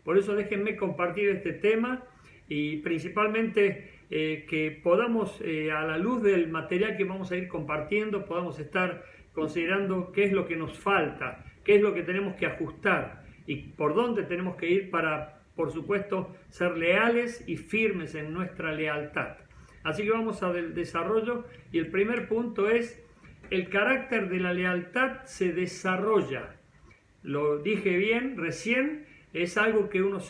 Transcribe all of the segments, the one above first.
Por eso déjenme compartir este tema y principalmente que podamos, a la luz del material que vamos a ir compartiendo, podamos estar considerando qué es lo que nos falta, qué es lo que tenemos que ajustar y por dónde tenemos que ir para, por supuesto, ser leales y firmes en nuestra lealtad. Así que vamos al desarrollo y el primer punto es: el carácter de la lealtad se desarrolla. Lo dije bien recién, es algo que uno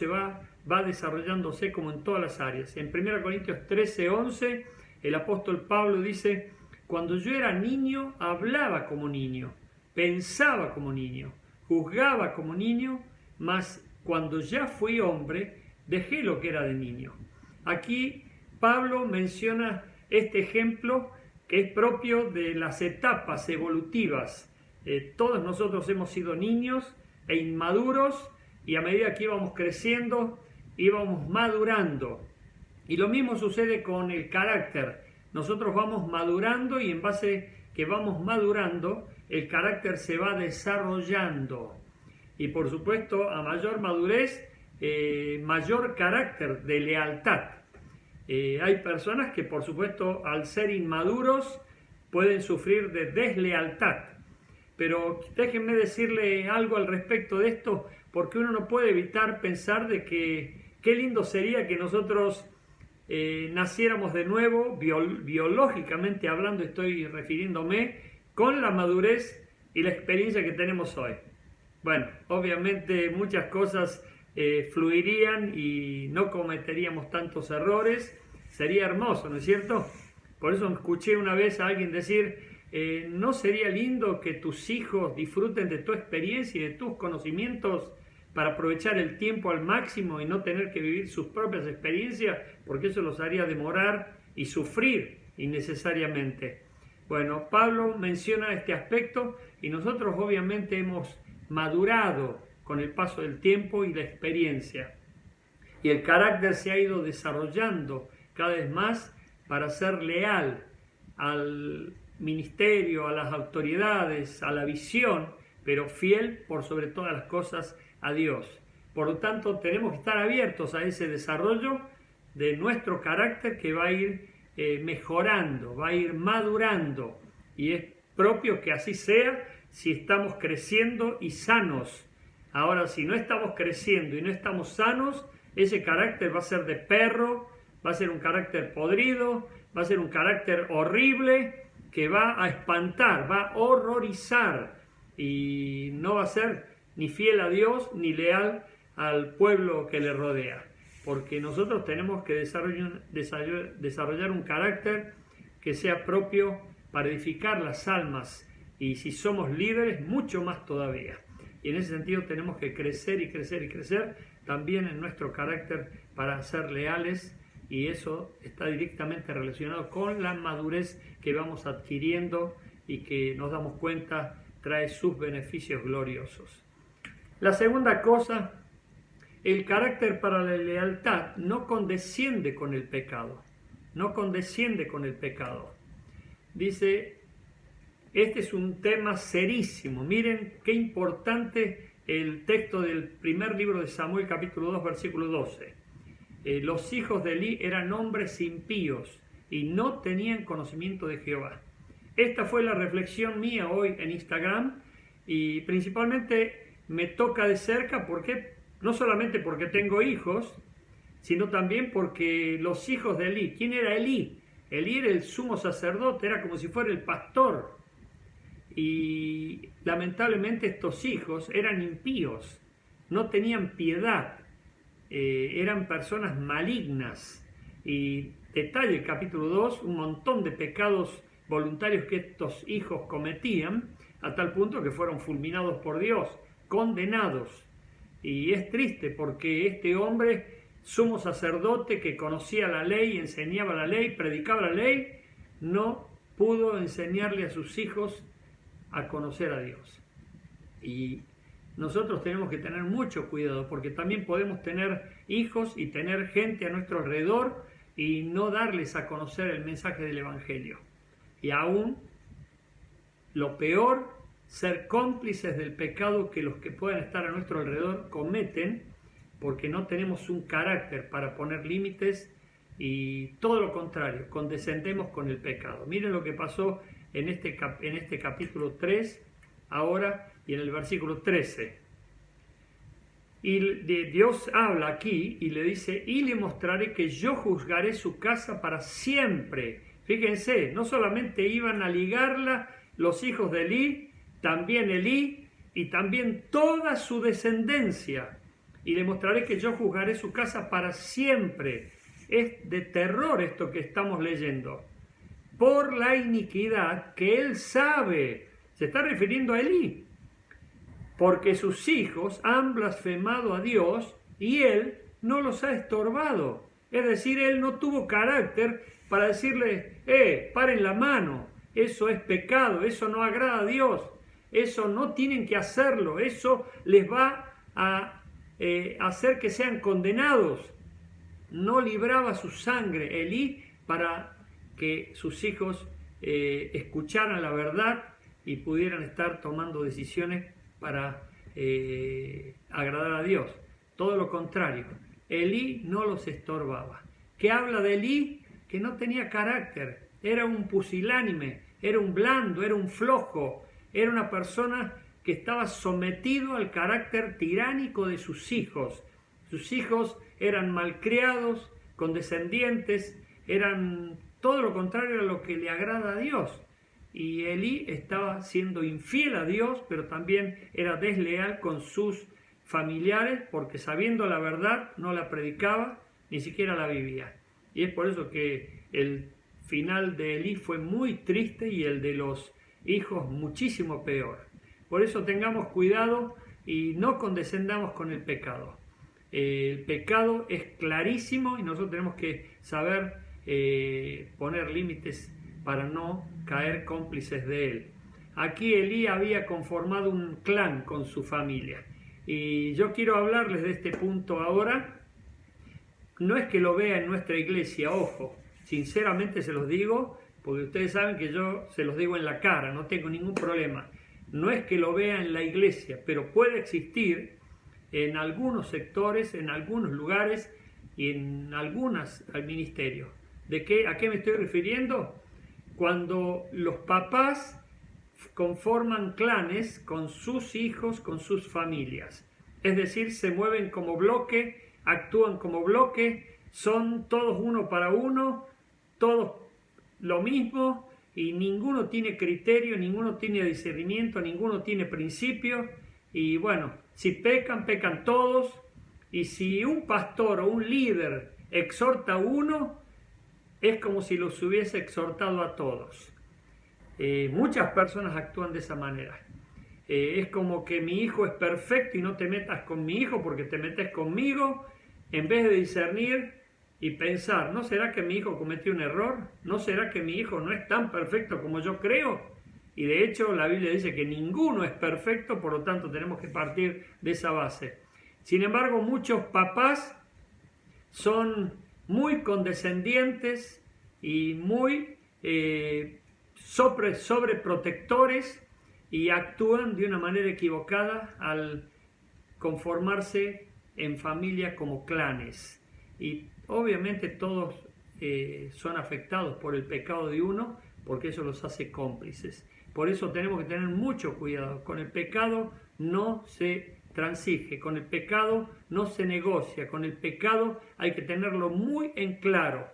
va desarrollándose como en todas las áreas. En 1 Corintios 13:11, el apóstol Pablo dice: cuando yo era niño, hablaba como niño, pensaba como niño, juzgaba como niño, mas cuando ya fui hombre, dejé lo que era de niño. Aquí Pablo menciona este ejemplo que es propio de las etapas evolutivas. Todos nosotros hemos sido niños e inmaduros y a medida que íbamos creciendo, íbamos madurando. Y lo mismo sucede con el carácter. Nosotros vamos madurando y en base que vamos madurando, el carácter se va desarrollando. Y por supuesto, a mayor madurez, mayor carácter de lealtad. Hay personas que por supuesto al ser inmaduros pueden sufrir de deslealtad. Pero déjenme decirle algo al respecto de esto, porque uno no puede evitar pensar de que qué lindo sería que nosotros naciéramos de nuevo, biológicamente hablando estoy refiriéndome, con la madurez y la experiencia que tenemos hoy. Bueno, obviamente muchas cosas fluirían y no cometeríamos tantos errores, sería hermoso, ¿no es cierto? Por eso escuché una vez a alguien decir: ¿no sería lindo que tus hijos disfruten de tu experiencia y de tus conocimientos para aprovechar el tiempo al máximo y no tener que vivir sus propias experiencias? Porque eso los haría demorar y sufrir innecesariamente. Bueno, Pablo menciona este aspecto y nosotros obviamente hemos madurado con el paso del tiempo y la experiencia. Y el carácter se ha ido desarrollando cada vez más para ser leal al ministerio, a las autoridades, a la visión, pero fiel por sobre todas las cosas a Dios. Por lo tanto, tenemos que estar abiertos a ese desarrollo de nuestro carácter que va a ir mejorando, va a ir madurando, y es propio que así sea si estamos creciendo y sanos. Ahora, si no estamos creciendo y no estamos sanos, ese carácter va a ser de perro, va a ser un carácter podrido, va a ser un carácter horrible que va a espantar, va a horrorizar y no va a ser ni fiel a Dios ni leal al pueblo que le rodea. Porque nosotros tenemos que desarrollar un carácter que sea propio para edificar las almas, y si somos líderes, mucho más todavía. Y en ese sentido tenemos que crecer y crecer y crecer también en nuestro carácter para ser leales, y eso está directamente relacionado con la madurez que vamos adquiriendo y que nos damos cuenta trae sus beneficios gloriosos. La segunda cosa: el carácter para la lealtad no condesciende con el pecado. No condesciende con el pecado. Dice, este es un tema serísimo. Miren qué importante el texto del primer libro de Samuel, capítulo 2, versículo 12. Los hijos de Elí eran hombres impíos y no tenían conocimiento de Jehová. Esta fue la reflexión mía hoy en Instagram, y principalmente me toca de cerca porque no solamente porque tengo hijos, sino también porque los hijos de Elí. ¿Quién era Elí? Elí era el sumo sacerdote, era como si fuera el pastor. Y lamentablemente estos hijos eran impíos, no tenían piedad, eran personas malignas. Y detalla el capítulo 2 un montón de pecados voluntarios que estos hijos cometían, a tal punto que fueron fulminados por Dios, condenados. Y es triste porque este hombre, sumo sacerdote que conocía la ley, enseñaba la ley, predicaba la ley, no pudo enseñarle a sus hijos a conocer a Dios. Y nosotros tenemos que tener mucho cuidado, porque también podemos tener hijos y tener gente a nuestro alrededor y no darles a conocer el mensaje del Evangelio. Y aún, lo peor, ser cómplices del pecado que los que puedan estar a nuestro alrededor cometen, porque no tenemos un carácter para poner límites y todo lo contrario, condescendemos con el pecado. Miren lo que pasó en este capítulo 3 ahora y en el versículo 13. Y Dios habla aquí y le dice, y le mostraré que yo juzgaré su casa para siempre. Fíjense, no solamente iban a ligarla los hijos de Elí, también Elí y también toda su descendencia. Y le mostraré que yo juzgaré su casa para siempre. Es de terror esto que estamos leyendo. Por la iniquidad que él sabe. Se está refiriendo a Elí. Porque sus hijos han blasfemado a Dios y él no los ha estorbado. Es decir, él no tuvo carácter para decirle, paren la mano, eso es pecado, eso no agrada a Dios, eso no tienen que hacerlo, eso les va a hacer que sean condenados. No libraba su sangre Elí para que sus hijos escucharan la verdad y pudieran estar tomando decisiones para agradar a Dios. Todo lo contrario, Elí no los estorbaba. ¿Qué habla de Elí? Que no tenía carácter, era un pusilánime, era un blando, era un flojo, era una persona que estaba sometido al carácter tiránico de sus hijos. Sus hijos eran malcriados, condescendientes, eran todo lo contrario a lo que le agrada a Dios. Y Elí estaba siendo infiel a Dios, pero también era desleal con sus familiares, porque sabiendo la verdad no la predicaba, ni siquiera la vivía. Y es por eso que el final de Elí fue muy triste y el de los hijos muchísimo peor. Por eso tengamos cuidado y no condescendamos con el pecado. El pecado es clarísimo y nosotros tenemos que saber poner límites para no caer cómplices de él. Aquí Elí había conformado un clan con su familia. Y yo quiero hablarles de este punto ahora. No es que lo vea en nuestra iglesia, ojo, sinceramente se los digo, porque ustedes saben que yo se los digo en la cara, no tengo ningún problema. No es que lo vea en la iglesia, pero puede existir en algunos sectores, en algunos lugares y en algunos ministerios. ¿A qué me estoy refiriendo? Cuando los papás conforman clanes con sus hijos, con sus familias. Es decir, se mueven como bloque, actúan como bloque, son todos uno para uno, todos lo mismo y ninguno tiene criterio, ninguno tiene discernimiento, ninguno tiene principio. Y bueno, si pecan, pecan todos. Y si un pastor o un líder exhorta a uno, es como si los hubiese exhortado a todos. Muchas personas actúan de esa manera. Es como que mi hijo es perfecto y no te metas con mi hijo porque te metes conmigo, en vez de discernir y pensar, ¿no será que mi hijo cometió un error? ¿No será que mi hijo no es tan perfecto como yo creo? Y de hecho la Biblia dice que ninguno es perfecto, por lo tanto tenemos que partir de esa base. Sin embargo, muchos papás son muy condescendientes y muy sobreprotectores y actúan de una manera equivocada al conformarse en familia como clanes. Y obviamente todos son afectados por el pecado de uno, porque eso los hace cómplices. Por eso tenemos que tener mucho cuidado. Con el pecado no se transige, con el pecado no se negocia, con el pecado hay que tenerlo muy en claro.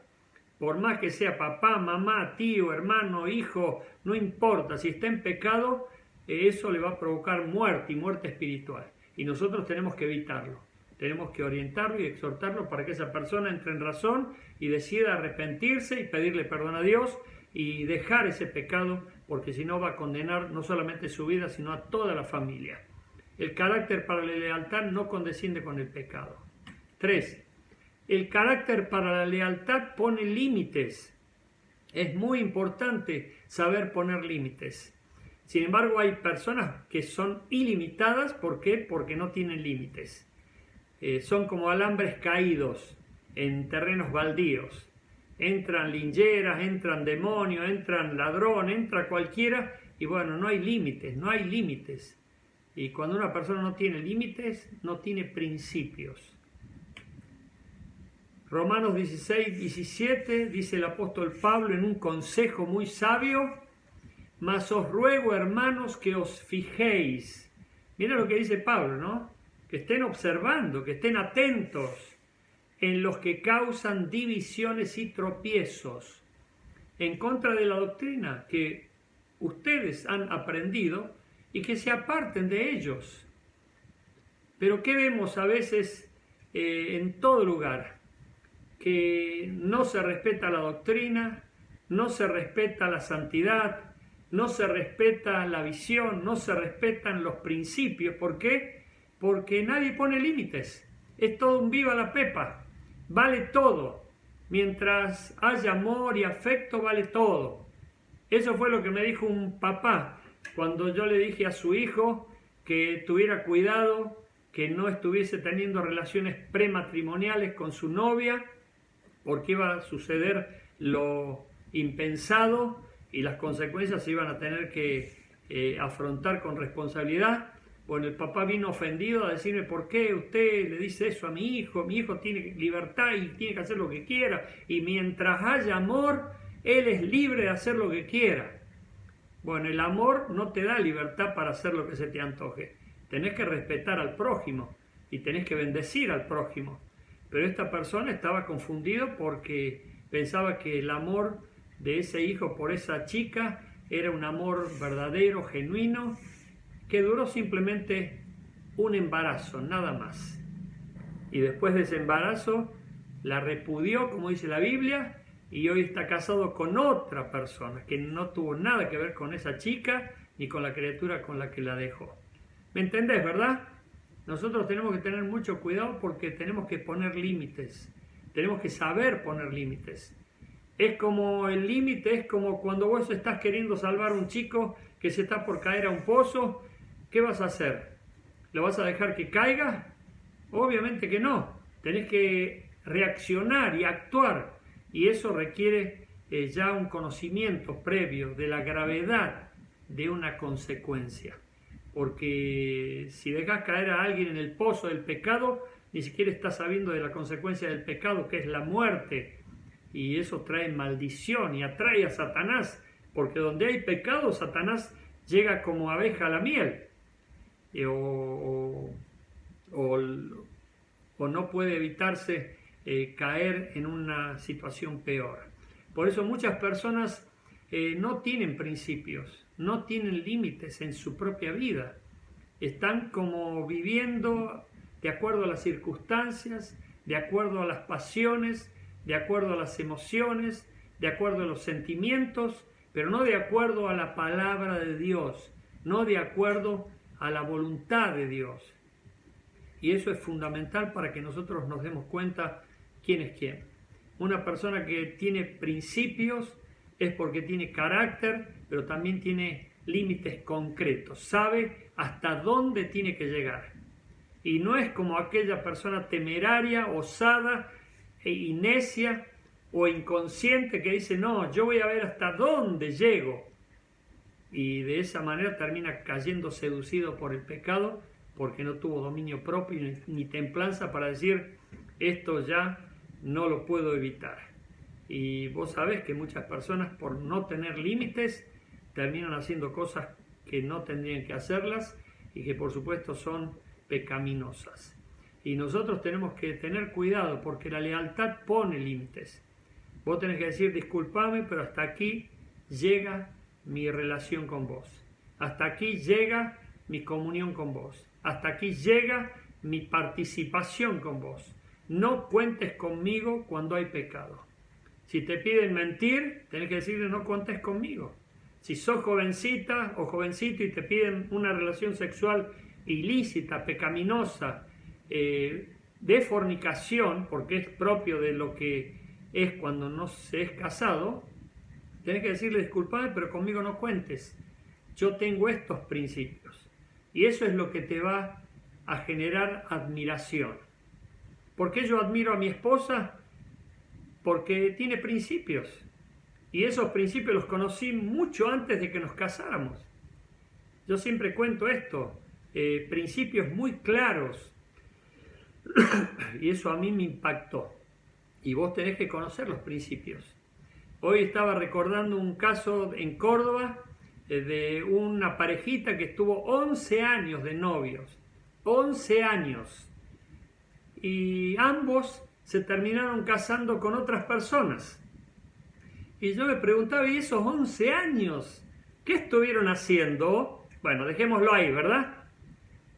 Por más que sea papá, mamá, tío, hermano, hijo, no importa, si está en pecado, eso le va a provocar muerte y muerte espiritual. Y nosotros tenemos que evitarlo. Tenemos que orientarlo y exhortarlo para que esa persona entre en razón y decida arrepentirse y pedirle perdón a Dios y dejar ese pecado, porque si no va a condenar no solamente su vida, sino a toda la familia. El carácter para la lealtad no condesciende con el pecado. 3. El carácter para la lealtad pone límites. Es muy importante saber poner límites. Sin embargo, hay personas que son ilimitadas. ¿Por qué? Porque no tienen límites. Son como alambres caídos en terrenos baldíos. Entran lincheras, entran demonios, entran ladrón, entra cualquiera y bueno, no hay límites, no hay límites. Y cuando una persona no tiene límites, no tiene principios. Romanos 16, 17, dice el apóstol Pablo en un consejo muy sabio: mas os ruego, hermanos, que os fijéis. Mira lo que dice Pablo, ¿no? Que estén observando, que estén atentos en los que causan divisiones y tropiezos en contra de la doctrina que ustedes han aprendido, y que se aparten de ellos. Pero ¿qué vemos a veces en todo lugar? Que no se respeta la doctrina, no se respeta la santidad, no se respeta la visión, no se respetan los principios. ¿Por qué? Porque nadie pone límites. Es todo un viva la pepa. Vale todo. Mientras haya amor y afecto, vale todo. Eso fue lo que me dijo un papá cuando yo le dije a su hijo que tuviera cuidado, que no estuviese teniendo relaciones prematrimoniales con su novia, porque iba a suceder lo impensado y las consecuencias se iban a tener que afrontar con responsabilidad. Bueno, el papá vino ofendido a decirme: ¿por qué usted le dice eso a mi hijo? Mi hijo tiene libertad y tiene que hacer lo que quiera, y mientras haya amor, él es libre de hacer lo que quiera. Bueno, el amor no te da libertad para hacer lo que se te antoje. Tenés que respetar al prójimo y tenés que bendecir al prójimo. Pero esta persona estaba confundido porque pensaba que el amor de ese hijo por esa chica era un amor verdadero, genuino, que duró simplemente un embarazo, nada más. Y después de ese embarazo la repudió, como dice la Biblia, y hoy está casado con otra persona que no tuvo nada que ver con esa chica ni con la criatura con la que la dejó. ¿Me entendés, verdad? Nosotros tenemos que tener mucho cuidado porque tenemos que poner límites. Tenemos que saber poner límites. Es como el límite, es como cuando vos estás queriendo salvar a un chico que se está por caer a un pozo. ¿Qué vas a hacer? ¿Lo vas a dejar que caiga? Obviamente que no. Tenés que reaccionar y actuar. Y eso requiere ya un conocimiento previo de la gravedad de una consecuencia. Porque si dejas caer a alguien en el pozo del pecado, ni siquiera estás sabiendo de la consecuencia del pecado, que es la muerte. Y eso trae maldición y atrae a Satanás. Porque donde hay pecado, Satanás llega como abeja a la miel. O no puede evitarse caer en una situación peor. Por eso muchas personas no tienen principios, no tienen límites en su propia vida. Están como viviendo de acuerdo a las circunstancias, de acuerdo a las pasiones, de acuerdo a las emociones, de acuerdo a los sentimientos, pero no de acuerdo a la palabra de Dios, no de acuerdo a la voluntad de Dios. Y eso es fundamental para que nosotros nos demos cuenta quién es quién. Una persona que tiene principios es porque tiene carácter, pero también tiene límites concretos, sabe hasta dónde tiene que llegar. Y no es como aquella persona temeraria, osada y necia o inconsciente que dice: no, yo voy a ver hasta dónde llego. Y de esa manera termina cayendo seducido por el pecado, porque no tuvo dominio propio ni templanza para decir: esto ya no lo puedo evitar. Y vos sabés que muchas personas, por no tener límites, terminan haciendo cosas que no tendrían que hacerlas y que por supuesto son pecaminosas. Y nosotros tenemos que tener cuidado porque la lealtad pone límites. Vos tenés que decir: disculpame, pero hasta aquí llega mi relación con vos. Hasta aquí llega mi comunión con vos. Hasta aquí llega mi participación con vos. No cuentes conmigo cuando hay pecado. Si te piden mentir, tenés que decirle: no cuentes conmigo. Si sos jovencita o jovencito y te piden una relación sexual ilícita, pecaminosa, de fornicación, porque es propio de lo que es cuando no se es casado, tenés que decirle: disculpame, pero conmigo no cuentes. Yo tengo estos principios. Y eso es lo que te va a generar admiración. ¿Por qué yo admiro a mi esposa? Porque tiene principios. Y esos principios los conocí mucho antes de que nos casáramos. Yo siempre cuento esto, principios muy claros. Y eso a mí me impactó. y vos tenés que conocer los principios. Hoy estaba recordando un caso en Córdoba de una parejita que estuvo 11 años de novios, 11 años, y ambos se terminaron casando con otras personas. Y yo me preguntaba, ¿y esos 11 años qué estuvieron haciendo? Bueno, dejémoslo ahí, ¿verdad?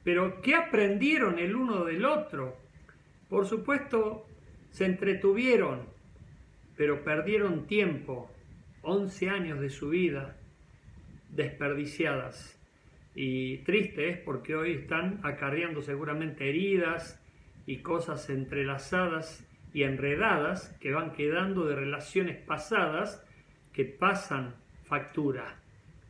Pero ¿qué aprendieron el uno del otro? Por supuesto, se entretuvieron, pero perdieron tiempo, 11 años de su vida desperdiciadas. Y triste es porque hoy están acarreando seguramente heridas y cosas entrelazadas y enredadas que van quedando de relaciones pasadas que pasan factura.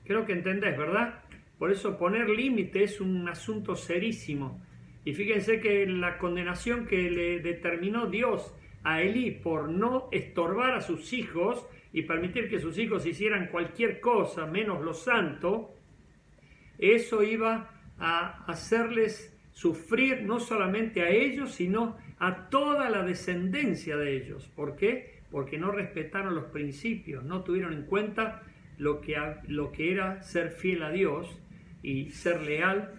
Creo que entendés, ¿verdad? Por eso poner límite es un asunto serísimo. Y fíjense que la condenación que le determinó Dios a Elí por no estorbar a sus hijos y permitir que sus hijos hicieran cualquier cosa menos lo santo, eso iba a hacerles sufrir no solamente a ellos, sino a toda la descendencia de ellos. ¿Por qué? Porque no respetaron los principios, no tuvieron en cuenta lo que era ser fiel a Dios y ser leal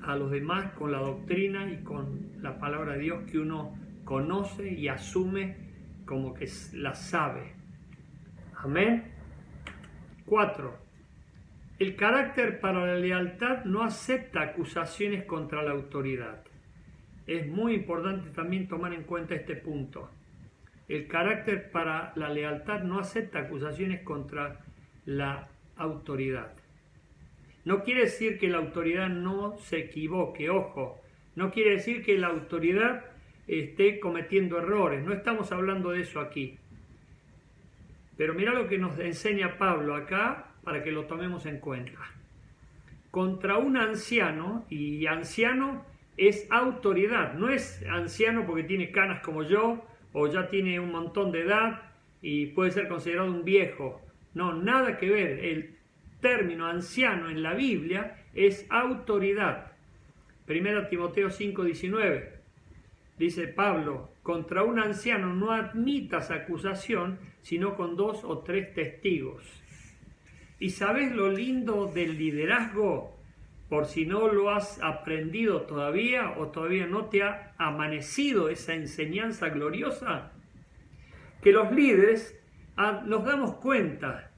a los demás con la doctrina y con la palabra de Dios que uno conoce y asume como que la sabe. Amén. 4. El carácter para la lealtad no acepta acusaciones contra la autoridad. Es muy importante también tomar en cuenta este punto. El carácter para la lealtad no acepta acusaciones contra la autoridad. No quiere decir que la autoridad no se equivoque, ojo. No quiere decir que la autoridad esté cometiendo errores. No estamos hablando de eso aquí. Pero mira lo que nos enseña Pablo acá para que lo tomemos en cuenta. Contra un anciano, y anciano es autoridad, no es anciano porque tiene canas como yo o ya tiene un montón de edad y puede ser considerado un viejo. No, nada que ver. El término anciano en la Biblia es autoridad. 1 Timoteo 5:19 dice Pablo, contra un anciano no admitas acusación sino con 2 o 3 testigos. ¿Y sabes lo lindo del liderazgo? Por si no lo has aprendido todavía o todavía no te ha amanecido esa enseñanza gloriosa, que los líderes nos damos cuenta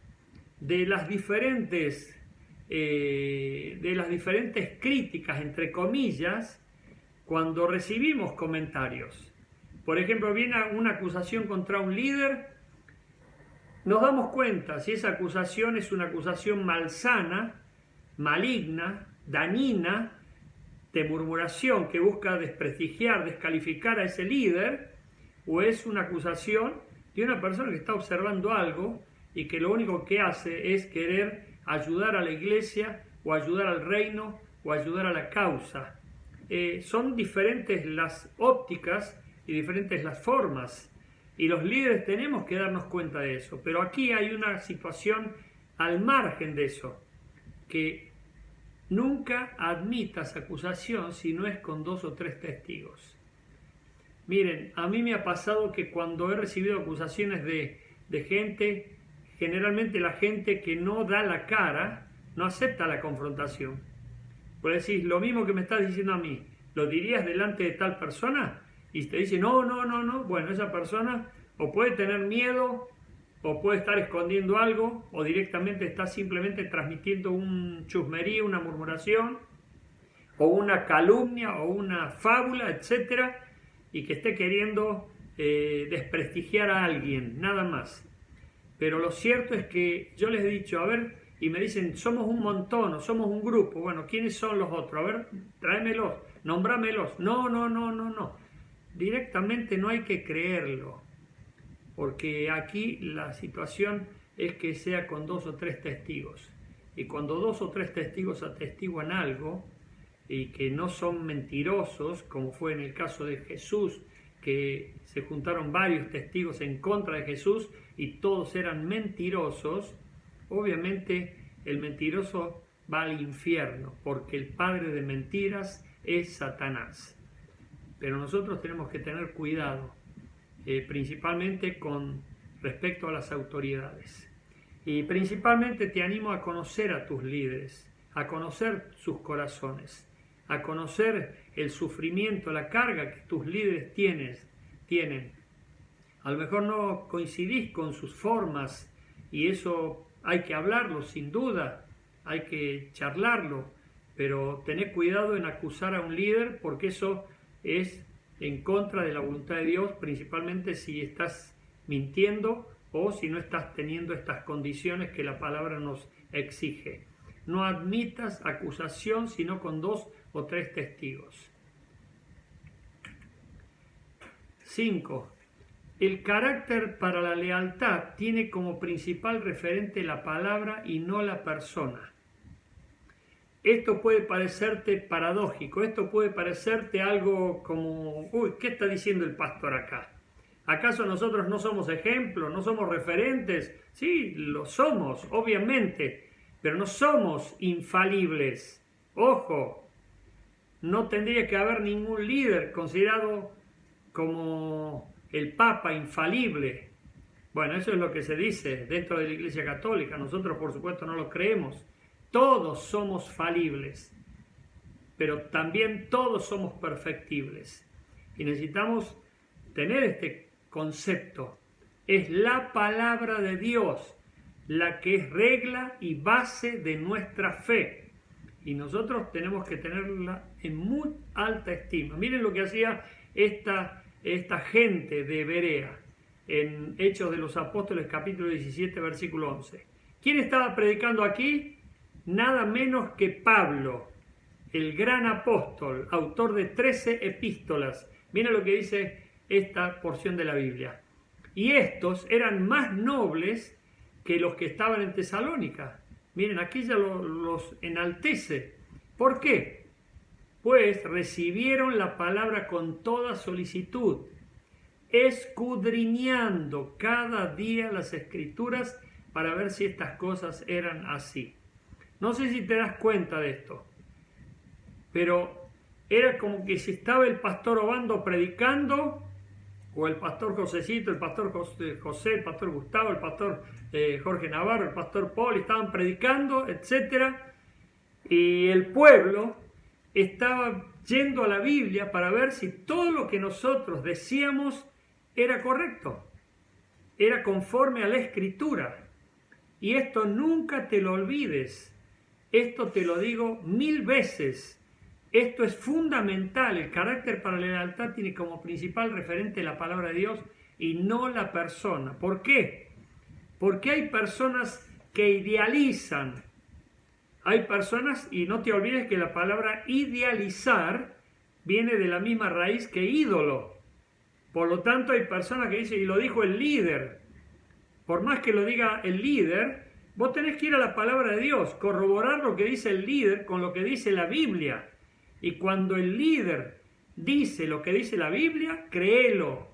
de las diferentes críticas, entre comillas, cuando recibimos comentarios. Por ejemplo, viene una acusación contra un líder, nos damos cuenta si esa acusación es una acusación malsana, maligna, dañina, de murmuración que busca desprestigiar, descalificar a ese líder, o es una acusación de una persona que está observando algo y que lo único que hace es querer ayudar a la iglesia o ayudar al reino o ayudar a la causa. Son diferentes las ópticas y diferentes las formas y los líderes tenemos que darnos cuenta de eso, pero aquí hay una situación al margen de eso, que nunca admitas acusación si no es con 2 o 3 testigos. Miren, a mí me ha pasado que cuando he recibido acusaciones de gente, generalmente la gente que no da la cara, no acepta la confrontación. Por decir, lo mismo que me estás diciendo a mí, ¿lo dirías delante de tal persona? Y te dice, no. Bueno, esa persona o puede tener miedo, o puede estar escondiendo algo, o directamente está simplemente transmitiendo un chusmerío, una murmuración, o una calumnia, o una fábula, etcétera, y que esté queriendo desprestigiar a alguien, nada más. Pero lo cierto es que yo les he dicho, a ver, y me dicen, somos un montón, o somos un grupo. Bueno, ¿quiénes son los otros? A ver, tráemelos, nombrámelos. No. Directamente no hay que creerlo, porque aquí la situación es que sea con 2 o 3 testigos. Y cuando 2 o 3 testigos atestiguan algo, y que no son mentirosos, como fue en el caso de Jesús, que se juntaron varios testigos en contra de Jesús y todos eran mentirosos, obviamente el mentiroso va al infierno, porque el padre de mentiras es Satanás. Pero nosotros tenemos que tener cuidado principalmente con respecto a las autoridades. Y principalmente te animo a conocer a tus líderes, a conocer sus corazones, a conocer el sufrimiento, la carga que tus líderes tienen. A lo mejor no coincidís con sus formas y eso hay que hablarlo, sin duda, hay que charlarlo, pero tened cuidado en acusar a un líder porque eso es en contra de la voluntad de Dios, principalmente si estás mintiendo o si no estás teniendo estas condiciones que la palabra nos exige. No admitas acusación sino con 2 o 3 testigos. 5. El carácter para la lealtad tiene como principal referente la palabra y no la persona. Esto puede parecerte paradójico, esto puede parecerte algo como, ¿qué está diciendo el pastor acá? ¿Acaso nosotros no somos ejemplos, no somos referentes? Sí, lo somos, obviamente, pero no somos infalibles. Ojo, no tendría que haber ningún líder considerado como el Papa infalible. Bueno, eso es lo que se dice dentro de la Iglesia Católica. Nosotros, por supuesto, no lo creemos. Todos somos falibles, pero también todos somos perfectibles. Y necesitamos tener este concepto. Es la palabra de Dios la que es regla y base de nuestra fe. Y nosotros tenemos que tenerla en muy alta estima. Miren lo que hacía esta gente de Berea en Hechos de los Apóstoles, capítulo 17, versículo 11. ¿Quién estaba predicando aquí? Nada menos que Pablo, el gran apóstol, autor de 13 epístolas. Miren lo que dice esta porción de la Biblia. Y estos eran más nobles que los que estaban en Tesalónica. Miren, aquí ya los enaltece. ¿Por qué? Pues recibieron la palabra con toda solicitud, escudriñando cada día las Escrituras para ver si estas cosas eran así. No sé si te das cuenta de esto, pero era como que si estaba el pastor Obando predicando, o el pastor Josecito, el pastor José, el pastor Gustavo, el pastor Jorge Navarro, el pastor Paul, estaban predicando, etc. Y el pueblo estaba yendo a la Biblia para ver si todo lo que nosotros decíamos era correcto, era conforme a la Escritura. Y esto nunca te lo olvides. Esto te lo digo 1000 veces. Esto es fundamental. El carácter para la lealtad tiene como principal referente la palabra de Dios y no la persona. ¿Por qué? Porque hay personas que idealizan. Hay personas, y no te olvides que la palabra idealizar viene de la misma raíz que ídolo. Por lo tanto, hay personas que dicen, y lo dijo el líder. Por más que lo diga el líder, vos tenés que ir a la palabra de Dios, corroborar lo que dice el líder con lo que dice la Biblia. Y cuando el líder dice lo que dice la Biblia, créelo.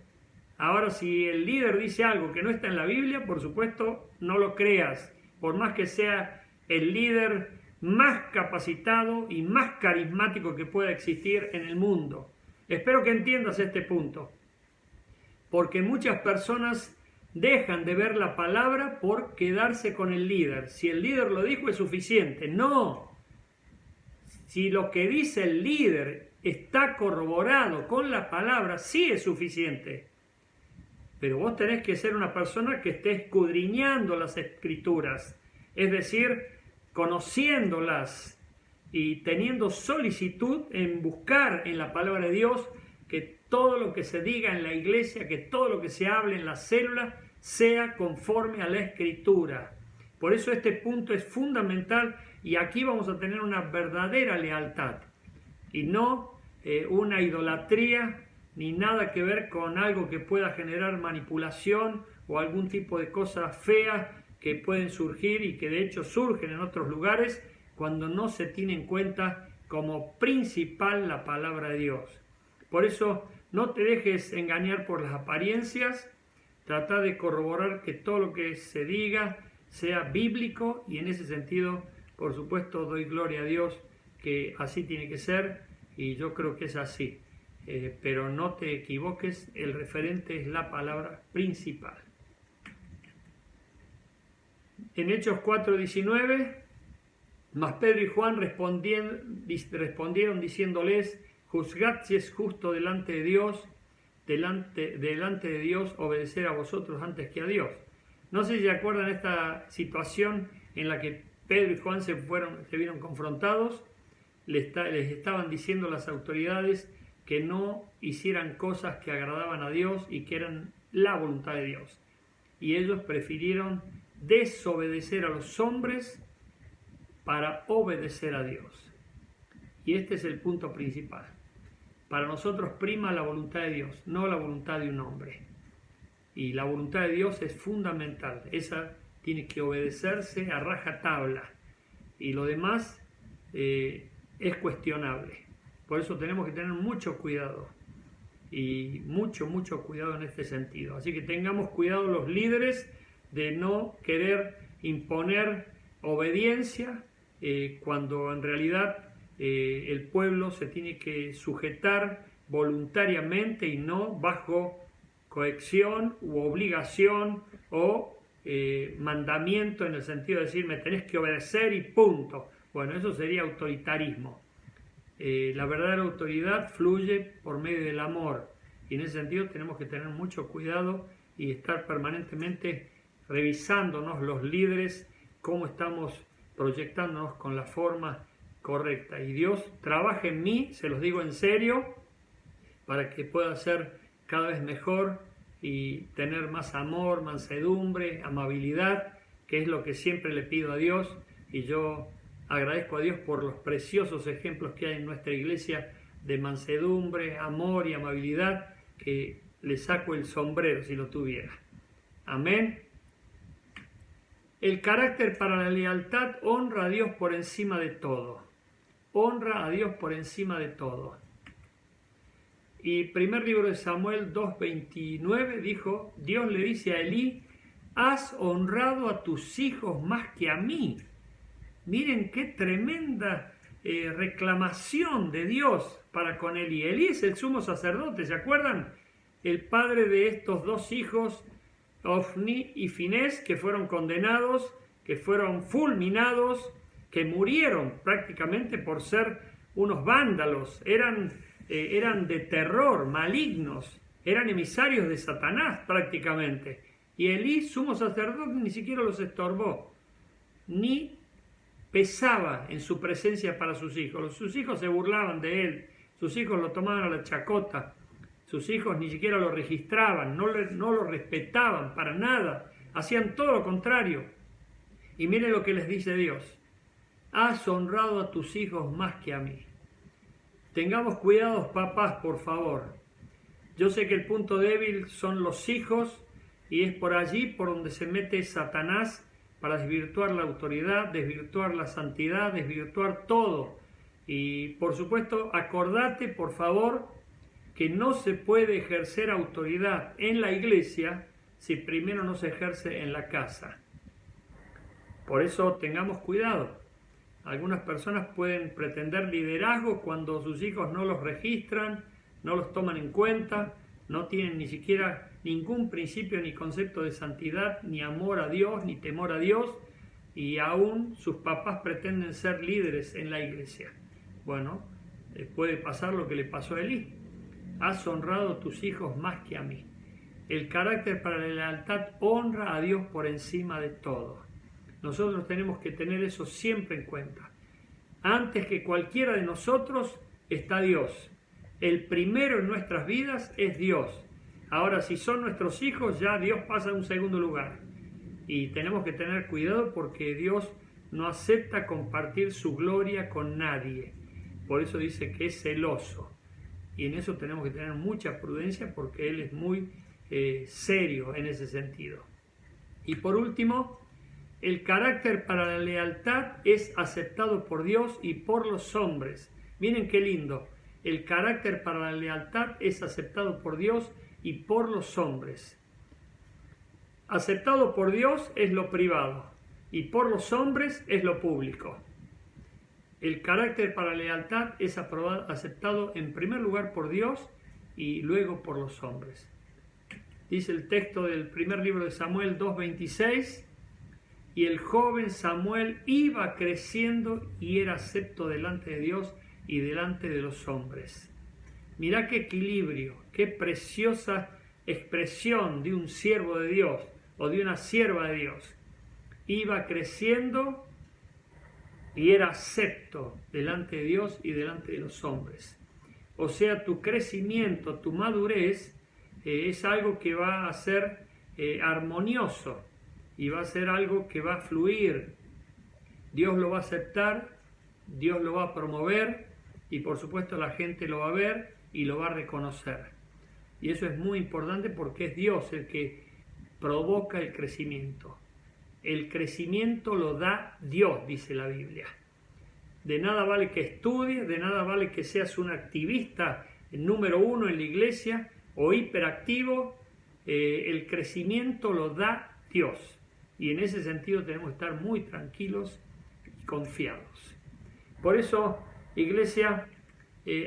Ahora, si el líder dice algo que no está en la Biblia, por supuesto, no lo creas. Por más que sea el líder más capacitado y más carismático que pueda existir en el mundo. Espero que entiendas este punto. Porque muchas personas dejan de ver la palabra por quedarse con el líder. Si el líder lo dijo es suficiente. No. Si lo que dice el líder está corroborado con la palabra, sí es suficiente. Pero vos tenés que ser una persona que esté escudriñando las Escrituras. Es decir, conociéndolas y teniendo solicitud en buscar en la palabra de Dios que todo lo que se diga en la iglesia, que todo lo que se hable en la célula sea conforme a la Escritura. Por eso este punto es fundamental y aquí vamos a tener una verdadera lealtad y no una idolatría ni nada que ver con algo que pueda generar manipulación o algún tipo de cosas feas que pueden surgir y que de hecho surgen en otros lugares cuando no se tiene en cuenta como principal la palabra de Dios. Por eso no te dejes engañar por las apariencias, trata de corroborar que todo lo que se diga sea bíblico y en ese sentido, por supuesto, doy gloria a Dios que así tiene que ser y yo creo que es así. pero no te equivoques, el referente es la palabra principal. En Hechos 4:19, mas Pedro y Juan respondieron diciéndoles: juzgad si es justo delante de Dios obedecer a vosotros antes que a Dios. No sé si se acuerdan esta situación en la que Pedro y Juan se vieron confrontados. Les estaban diciendo las autoridades que no hicieran cosas que agradaban a Dios y que eran la voluntad de Dios. Y ellos prefirieron desobedecer a los hombres para obedecer a Dios. Y este es el punto principal. Para nosotros prima la voluntad de Dios, no la voluntad de un hombre. Y la voluntad de Dios es fundamental. Esa tiene que obedecerse a rajatabla. Y lo demás es cuestionable. Por eso tenemos que tener mucho cuidado. Y mucho cuidado en este sentido. Así que tengamos cuidado los líderes de no querer imponer obediencia cuando en realidad el pueblo se tiene que sujetar voluntariamente y no bajo coacción u obligación o mandamiento, en el sentido de decir me tenés que obedecer y punto. Bueno, eso sería autoritarismo. La verdadera autoridad fluye por medio del amor, y en ese sentido tenemos que tener mucho cuidado y estar permanentemente revisándonos los líderes, cómo estamos proyectándonos con la forma correcta. Y Dios trabaja en mí, se los digo en serio, para que pueda ser cada vez mejor y tener más amor, mansedumbre, amabilidad, que es lo que siempre le pido a Dios. Y yo agradezco a Dios por los preciosos ejemplos que hay en nuestra iglesia de mansedumbre, amor y amabilidad, que le saco el sombrero si lo tuviera. Amén. El carácter para la lealtad honra a Dios por encima de todo. Honra a Dios por encima de todo. Y primer libro de Samuel 2:29 dijo, Dios le dice a Elí: has honrado a tus hijos más que a mí. Miren qué tremenda reclamación de Dios para con Elí. Elí es el sumo sacerdote, ¿se acuerdan? El padre de estos dos hijos, Ofni y Finés, que fueron condenados, que fueron fulminados, que murieron prácticamente por ser unos vándalos, eran de terror, malignos, eran emisarios de Satanás prácticamente. Y Elí, sumo sacerdote, ni siquiera los estorbó, ni pesaba en su presencia para sus hijos. Sus hijos se burlaban de él, sus hijos lo tomaban a la chacota, sus hijos ni siquiera lo registraban, no lo respetaban para nada, hacían todo lo contrario. Y miren lo que les dice Dios: has honrado a tus hijos más que a mí. Tengamos cuidados, papás, por favor. Yo sé que el punto débil son los hijos, y es por allí por donde se mete Satanás para desvirtuar la autoridad, desvirtuar la santidad, desvirtuar todo. Y por supuesto, acordate, por favor, que no se puede ejercer autoridad en la iglesia si primero no se ejerce en la casa. Por eso tengamos cuidado. Algunas personas pueden pretender liderazgo cuando sus hijos no los registran, no los toman en cuenta, no tienen ni siquiera ningún principio ni concepto de santidad, ni amor a Dios, ni temor a Dios, y aún sus papás pretenden ser líderes en la iglesia. Bueno, puede pasar lo que le pasó a Elí. Has honrado a tus hijos más que a mí. El carácter para la lealtad honra a Dios por encima de todo. Nosotros tenemos que tener eso siempre en cuenta. Antes que cualquiera de nosotros está Dios. El primero en nuestras vidas es Dios. Ahora, si son nuestros hijos, ya Dios pasa a un segundo lugar. Y tenemos que tener cuidado porque Dios no acepta compartir su gloria con nadie. Por eso dice que es celoso. Y en eso tenemos que tener mucha prudencia porque Él es muy serio en ese sentido. Y por último, el carácter para la lealtad es aceptado por Dios y por los hombres. Miren qué lindo. El carácter para la lealtad es aceptado por Dios y por los hombres. Aceptado por Dios es lo privado y por los hombres es lo público. El carácter para la lealtad es aceptado en primer lugar por Dios y luego por los hombres. Dice el texto del primer libro de Samuel 2:26, y el joven Samuel iba creciendo y era acepto delante de Dios y delante de los hombres. Mirá qué equilibrio, qué preciosa expresión de un siervo de Dios o de una sierva de Dios. Iba creciendo y era acepto delante de Dios y delante de los hombres. O sea, tu crecimiento, tu madurez es algo que va a ser armonioso y va a ser algo que va a fluir. Dios lo va a aceptar, Dios lo va a promover y por supuesto la gente lo va a ver y lo va a reconocer. Y eso es muy importante porque es Dios el que provoca el crecimiento. El crecimiento lo da Dios, dice la Biblia. De nada vale que estudies, de nada vale que seas un activista número 1 en la iglesia o hiperactivo. El crecimiento lo da Dios. Y en ese sentido tenemos que estar muy tranquilos y confiados. Por eso, iglesia,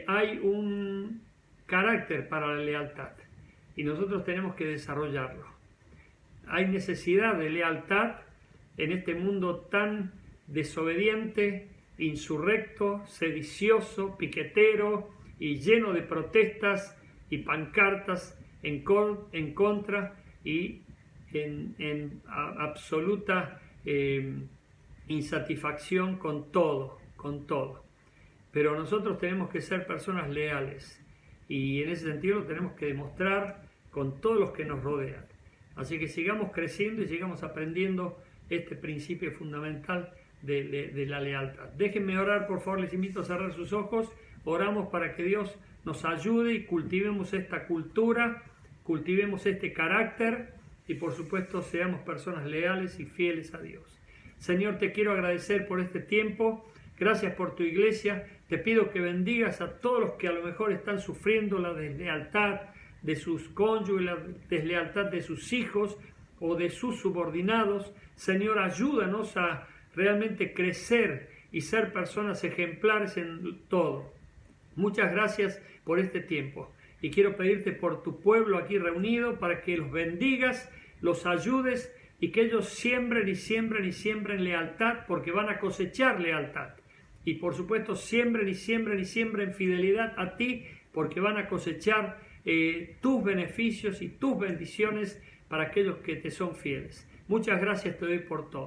hay un carácter para la lealtad y nosotros tenemos que desarrollarlo. Hay necesidad de lealtad en este mundo tan desobediente, insurrecto, sedicioso, piquetero y lleno de protestas y pancartas en contra y en absoluta insatisfacción con todo. Pero nosotros tenemos que ser personas leales y en ese sentido lo tenemos que demostrar con todos los que nos rodean. Así que sigamos creciendo y sigamos aprendiendo este principio fundamental de la lealtad. Déjenme orar, por favor, les invito a cerrar sus ojos. Oramos para que Dios nos ayude y cultivemos esta cultura, cultivemos este carácter y por supuesto seamos personas leales y fieles a Dios. Señor, te quiero agradecer por este tiempo. Gracias por tu iglesia. Te pido que bendigas a todos los que a lo mejor están sufriendo la deslealtad de sus cónyuges, la deslealtad de sus hijos o de sus subordinados. Señor, ayúdanos a realmente crecer y ser personas ejemplares en todo. Muchas gracias por este tiempo. Y quiero pedirte por tu pueblo aquí reunido para que los bendigas, los ayudes y que ellos siembren y siembren y siembren lealtad porque van a cosechar lealtad. Y por supuesto siembren y siembren y siembren fidelidad a ti porque van a cosechar tus beneficios y tus bendiciones para aquellos que te son fieles. Muchas gracias te doy por todo.